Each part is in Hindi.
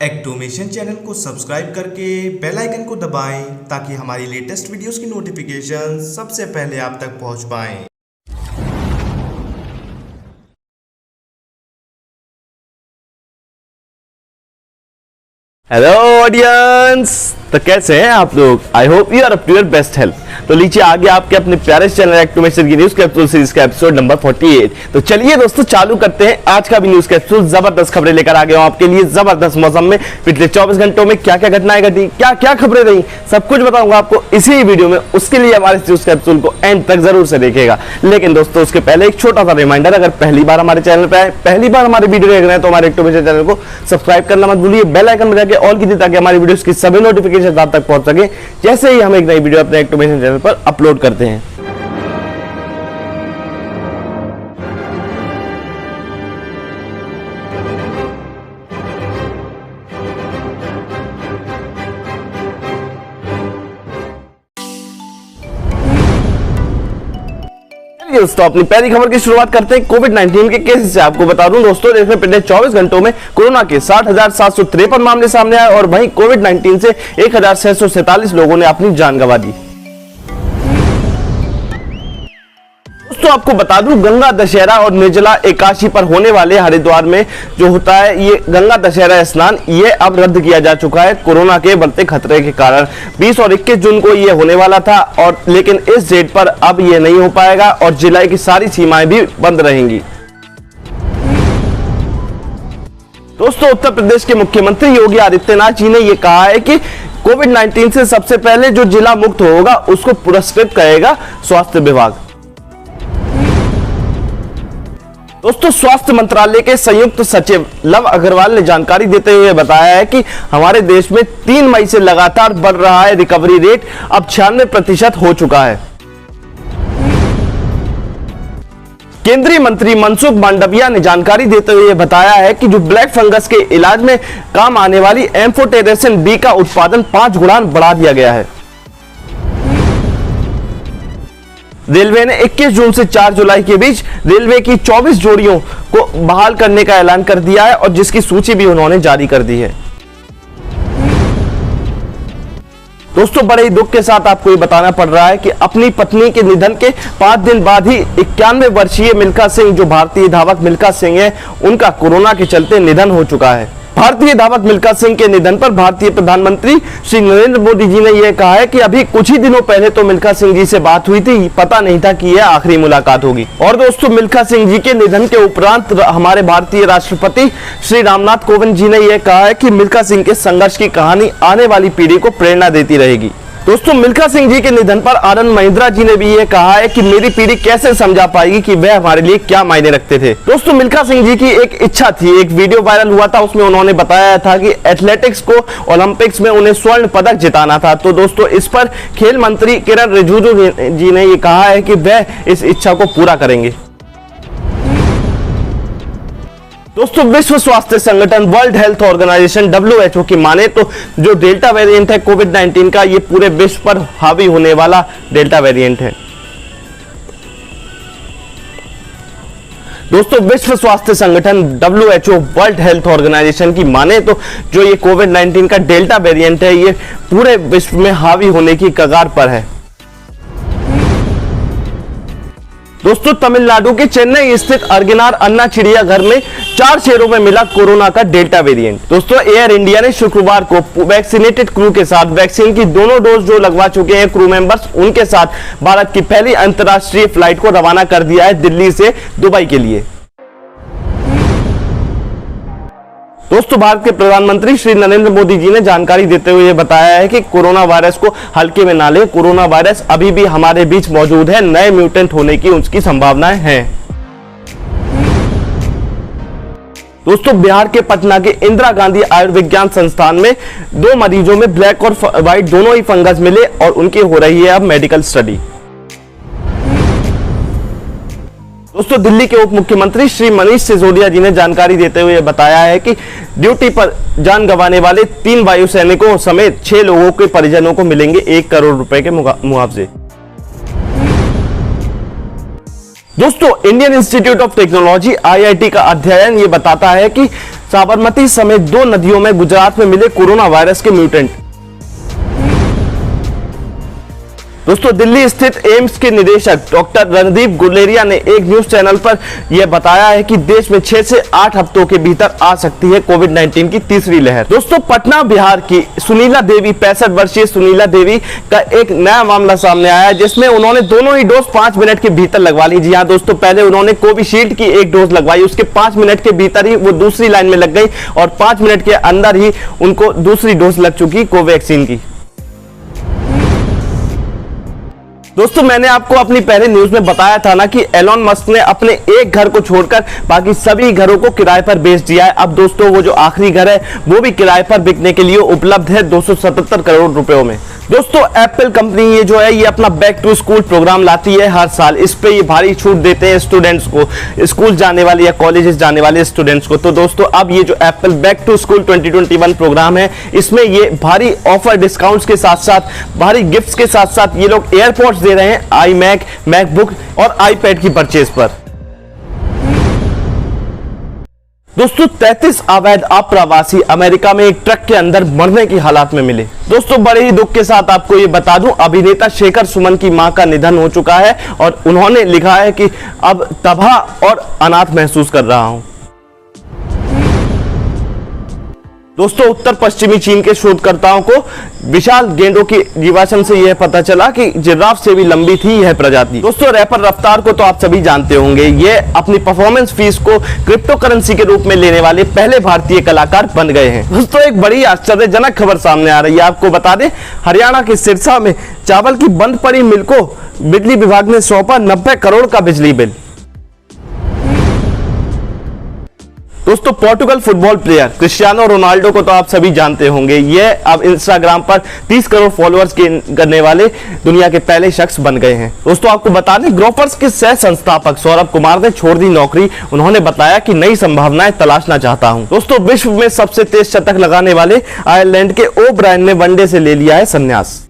एक्टोमेशन चैनल को सब्सक्राइब करके बेल आइकन को दबाएं ताकि हमारी लेटेस्ट वीडियोस की नोटिफिकेशन सबसे पहले आप तक पहुंच पाएं। हेलो ऑडियंस, तो कैसे हैं आप लोग? I hope you are up to your best health. तो लीजिए आगे आपके अपने प्यारे चैनल एक्टोमेशन की न्यूज कैप्सूल सीरीज का एपिसोड नंबर 48। तो चलिए दोस्तों चालू करते हैं आज का भी न्यूज कैप्सूल। जबरदस्त खबरें लेकर आ गया हूं आपके लिए। जबरदस्त मौसम में पिछले 24 घंटों में क्या क्या घटनाएं घटी, क्या क्या खबरें रही, सब कुछ बताऊंगा आपको इसी वीडियो में। उसके लिए हमारे न्यूज कैप्सूल को एंड तक जरूर से देखिएगा। लेकिन दोस्तों उसके पहले एक छोटा सा रिमाइंडर, अगर पहली बार हमारे चैनल पर आए, पहली बार हमारे वीडियो देख रहे हैं तो हमारे एक्टोमेशन चैनल को सब्सक्राइब करना मत भूलिए। बेल आइकन बजा के ऑल कीजिए ताकि हमारी वीडियोस की सभी नोटिफिकेशन आप तक पहुंच सके जैसे ही हम एक नई वीडियो अपने एक्टोमेशन चैनल पर अपलोड करते हैं। दोस्तों अपनी पहली खबर की शुरुआत करते हैं कोविड-19 के केसेस से। आपको बता दूं दोस्तों, देश में पिछले 24 घंटों में कोरोना के 60,753 मामले सामने आए और वहीं कोविड-19 से 1,647 लोगों ने अपनी जान गंवा दी। दोस्तों आपको बता दूं, गंगा दशहरा और निर्जला एकादशी पर होने वाले हरिद्वार में जो होता है ये गंगा दशहरा स्नान, ये अब रद्द किया जा चुका है कोरोना के बढ़ते खतरे के कारण। 20 और 21 जून को ये होने वाला था और लेकिन इस डेट पर अब ये नहीं हो पाएगा और जिले की सारी सीमाएं भी बंद रहेंगी। दोस्तों उत्तर प्रदेश के मुख्यमंत्री योगी आदित्यनाथ जी ने यह कहा है कि कोविड-19 से सबसे पहले जो जिला मुक्त होगा उसको पुरस्कृत करेगा स्वास्थ्य विभाग। दोस्तों स्वास्थ्य मंत्रालय के संयुक्त सचिव लव अग्रवाल ने जानकारी देते हुए बताया है कि हमारे देश में 3 मई से लगातार बढ़ रहा है रिकवरी रेट, अब 96% हो चुका है। केंद्रीय मंत्री मनसुख मांडविया ने जानकारी देते हुए बताया है कि जो ब्लैक फंगस के इलाज में काम आने वाली एम्फोटेरेसिन बी का उत्पादन 5 गुना बढ़ा दिया गया है। रेलवे ने 21 जून से 4 जुलाई के बीच रेलवे की 24 जोड़ियों को बहाल करने का ऐलान कर दिया है और जिसकी सूची भी उन्होंने जारी कर दी है। दोस्तों बड़े ही दुख के साथ आपको ये बताना पड़ रहा है कि अपनी पत्नी के निधन के 5 दिन बाद ही 91 वर्षीय मिल्खा सिंह, जो भारतीय धावक मिल्खा सिंह है, उनका कोरोना के चलते निधन हो चुका है। भारतीय धावक मिल्खा सिंह के निधन पर भारतीय प्रधानमंत्री श्री नरेंद्र मोदी जी ने यह कहा है कि अभी कुछ ही दिनों पहले तो मिल्खा सिंह जी से बात हुई थी, पता नहीं था कि यह आखिरी मुलाकात होगी। और दोस्तों मिल्खा सिंह जी के निधन के उपरांत हमारे भारतीय राष्ट्रपति श्री रामनाथ कोविंद जी ने यह कहा है कि मिल्खा सिंह के संघर्ष की कहानी आने वाली पीढ़ी को प्रेरणा देती रहेगी। दोस्तों मिल्खा सिंह जी के निधन पर आनंद महिंद्रा जी ने भी ये कहा है कि मेरी पीढ़ी कैसे समझा पाएगी कि वह हमारे लिए क्या मायने रखते थे। दोस्तों मिल्खा सिंह जी की एक इच्छा थी, एक वीडियो वायरल हुआ था, उसमें उन्होंने बताया था कि एथलेटिक्स को ओलंपिक्स में उन्हें स्वर्ण पदक जिताना था। तो दोस्तों इस पर खेल मंत्री किरण रिजिजू जी ने ये कहा है कि वह इस इच्छा को पूरा करेंगे। दोस्तों विश्व स्वास्थ्य संगठन वर्ल्ड हेल्थ ऑर्गेनाइजेशन WHO की माने तो जो डेल्टा वेरिएंट है कोविड-19 का, ये पूरे विश्व पर हावी होने वाला डेल्टा वेरिएंट है। दोस्तों विश्व स्वास्थ्य संगठन WHO वर्ल्ड हेल्थ ऑर्गेनाइजेशन की माने तो जो ये कोविड-19 का डेल्टा वेरिएंट है, ये पूरे विश्व में हावी होने की कगार पर है। दोस्तों तमिलनाडु के चेन्नई स्थित अर्गिनार अन्ना चिड़ियाघर में 4 शेरों में मिला कोरोना का डेल्टा वेरिएंट। दोस्तों एयर इंडिया ने शुक्रवार को वैक्सीनेटेड क्रू के साथ वैक्सीन की दोनों डोज जो लगवा चुके हैं क्रू मेंबर्स, उनके साथ भारत की पहली अंतर्राष्ट्रीय फ्लाइट को रवाना कर दिया है दिल्ली से दुबई के लिए। दोस्तों भारत के प्रधानमंत्री श्री नरेंद्र मोदी जी ने जानकारी देते हुए बताया है कि कोरोना वायरस को हल्के में ना लें, कोरोना वायरस अभी भी हमारे बीच मौजूद है, नए म्यूटेंट होने की उसकी संभावनाएं हैं। दोस्तों बिहार के पटना के इंदिरा गांधी आयुर्विज्ञान संस्थान में 2 मरीजों में ब्लैक और व्हाइट दोनों ही फंगस मिले और उनकी हो रही है अब मेडिकल स्टडी। दोस्तों दिल्ली के उप मुख्यमंत्री श्री मनीष सिसोदिया जी ने जानकारी देते हुए बताया है कि ड्यूटी पर जान गंवाने वाले 3 वायु सैनिकों समेत 6 लोगों के परिजनों को मिलेंगे 1 करोड़ रुपए के मुआवजे। दोस्तों Indian institute of technology IIT का अध्ययन ये बताता है कि साबरमती समेत 2 नदियों में गुजरात में मिले कोरोना वायरस के म्यूटेंट। दोस्तों, दिल्ली स्थित एम्स के निदेशक डॉक्टर रणदीप गुलेरिया ने एक न्यूज चैनल पर यह बताया है कि देश में 6 से 8 हफ्तों के भीतर आ सकती है कोविड-19 की तीसरी लहर। दोस्तों, पटना बिहार की सुनीला देवी 65 वर्षीय सुनीला देवी का एक नया मामला सामने आया है, जिसमें उन्होंने दोनों ही डोज 5 मिनट के भीतर लगवा ली। जी हाँ दोस्तों, पहले उन्होंने कोविशील्ड की एक डोज लगवाई, उसके 5 मिनट के भीतर ही वो दूसरी लाइन में लग गई और 5 मिनट के अंदर ही उनको दूसरी डोज लग चुकी कोवैक्सीन की। दोस्तों, मैंने आपको अपनी पहले न्यूज में बताया था ना कि एलोन मस्क ने अपने एक घर को छोड़कर बाकी सभी घरों को किराए पर बेच दिया है। अब दोस्तों, वो जो आखिरी घर है वो भी किराए पर बिकने के लिए उपलब्ध है 277 करोड़ रुपयों में। दोस्तों, एप्पल कंपनी ये जो है ये अपना बैक टू स्कूल प्रोग्राम लाती है हर साल। इस पे ये भारी छूट देते हैं स्टूडेंट्स को, स्कूल जाने वाले या कॉलेजेस जाने वाले स्टूडेंट्स को। तो दोस्तों, अब ये जो Apple back to school 2021 programme है, इसमें ये भारी ऑफर डिस्काउंट्स के साथ साथ भारी गिफ्ट्स के साथ साथ ये लोग एयरपॉड्स दे रहे हैं iMac, मैकबुक और आईपैड की परचेज पर। दोस्तों, 33 अवैध अप्रवासी अमेरिका में एक ट्रक के अंदर मरने की हालात में मिले। दोस्तों, बड़े ही दुख के साथ आपको ये बता दूं, अभिनेता शेखर सुमन की मां का निधन हो चुका है और उन्होंने लिखा है कि अब तबाह और अनाथ महसूस कर रहा हूं। दोस्तों, उत्तर पश्चिमी चीन के शोधकर्ताओं को विशाल गेंडों की जीवाश्म से यह पता चला कि जिराफ से भी लंबी थी यह प्रजाति। दोस्तों, रैपर रफ्तार को तो आप सभी जानते होंगे, ये अपनी परफॉर्मेंस फीस को क्रिप्टो करेंसी के रूप में लेने वाले पहले भारतीय कलाकार बन गए हैं। दोस्तों, एक बड़ी आश्चर्यजनक खबर सामने आ रही है, आपको बता दें, हरियाणा के सिरसा में चावल की बंद पड़ी मिल को बिजली विभाग ने सौंपा 90 करोड़ का बिजली बिल। दोस्तों, Portugal football player Cristiano Ronaldo को तो आप सभी जानते होंगे, ये अब इंस्टाग्राम पर 30 करोड़ फॉलोअर्स करने वाले दुनिया के पहले शख्स बन गए हैं। दोस्तों, आपको बता दें, ग्रोफर्स के सह संस्थापक सौरभ कुमार ने छोड़ दी नौकरी। उन्होंने बताया कि नई संभावनाएं तलाशना चाहता हूं। दोस्तों, विश्व में सबसे तेज शतक लगाने वाले आयरलैंड के ओब्रायन ने वनडे से ले लिया है संन्यास।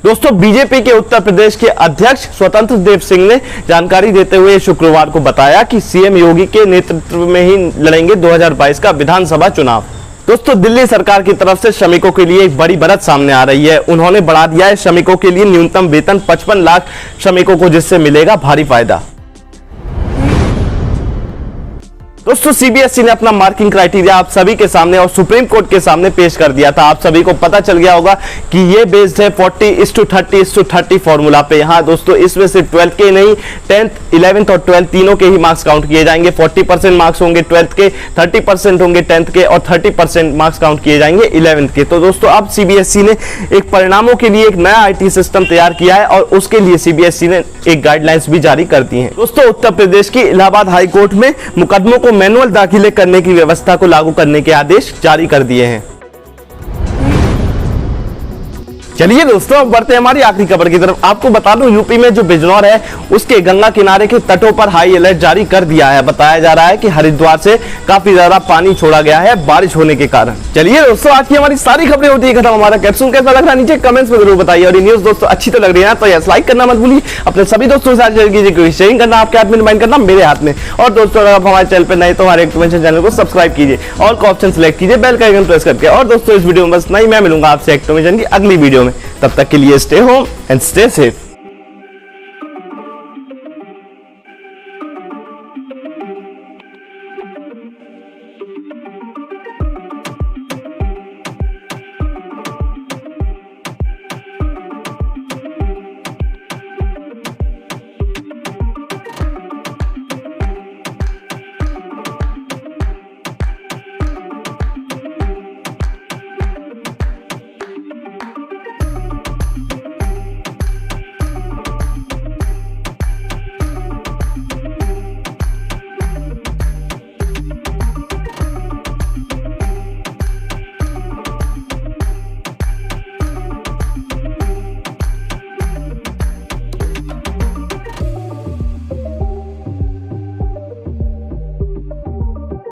दोस्तों, बीजेपी के उत्तर प्रदेश के अध्यक्ष स्वतंत्र देव सिंह ने जानकारी देते हुए शुक्रवार को बताया कि सीएम योगी के नेतृत्व में ही लड़ेंगे 2022 का विधानसभा चुनाव। दोस्तों, दिल्ली सरकार की तरफ से श्रमिकों के लिए एक बड़ी बढ़त सामने आ रही है। उन्होंने बढ़ा दिया है श्रमिकों के लिए न्यूनतम वेतन 55 लाख श्रमिकों को, जिससे मिलेगा भारी फायदा। दोस्तों, सीबीएसई ने अपना मार्किंग क्राइटेरिया आप सभी के सामने और सुप्रीम कोर्ट के सामने पेश कर दिया था। आप सभी को पता चल गया होगा कि ये बेस्ड है 40:30:30 फॉर्मूला पे। यहाँ दोस्तों, इसमें सिर्फ 12th के नहीं, 10th, 11th और 12th तीनों के ही मार्क्स काउंट किए जाएंगे। 40% मार्क्स होंगे 12th के, 30% होंगे 10th के और 30% मार्क्स काउंट किए जाएंगे 11th के। तो दोस्तों, अब सीबीएसई ने एक परिणामों के लिए एक नया आईटी सिस्टम तैयार किया है और उसके लिए सीबीएसई ने एक गाइडलाइंस भी जारी कर दी है। दोस्तों, उत्तर प्रदेश की इलाहाबाद हाई कोर्ट में मुकदमों को मैनुअल दाखिले करने की व्यवस्था को लागू करने के आदेश जारी कर दिए हैं। चलिए दोस्तों, अब बढ़ते हैं हमारी आखिरी खबर की तरफ। आपको बता दूं, यूपी में जो बिजनौर है उसके गंगा किनारे के तटों पर हाई अलर्ट जारी कर दिया है। बताया जा रहा है कि हरिद्वार से काफी ज्यादा पानी छोड़ा गया है बारिश होने के कारण। चलिए दोस्तों, आज की हमारी सारी खबरें होती है खत्म। हमारा कैप्सूल कैसा लग रहा है नीचे कमेंट्स में जरूर बताइए और ये न्यूज दोस्तों अच्छी तो लग रही है ना, तो यस लाइक करना मत भूलिए, अपने सभी दोस्तों के साथ शेयर कीजिए, क्योंकि शेयरिंग करना आपके हाथ में, रिमाइंड करना मेरे हाथ में। और दोस्तों, अगर आप हमारे चैनल पर नए तो हमारे एक्टिवेशन चैनल को सब्सक्राइब कीजिए, ऑल का ऑप्शन सिलेक्ट कीजिए, बेल का आइकन प्रेस करके। और दोस्तों, इस वीडियो में बस नहीं, मैं मिलूंगा आपसे एक्टिवेशन की अगली वीडियो में। तब तक के लिए stay home and stay safe.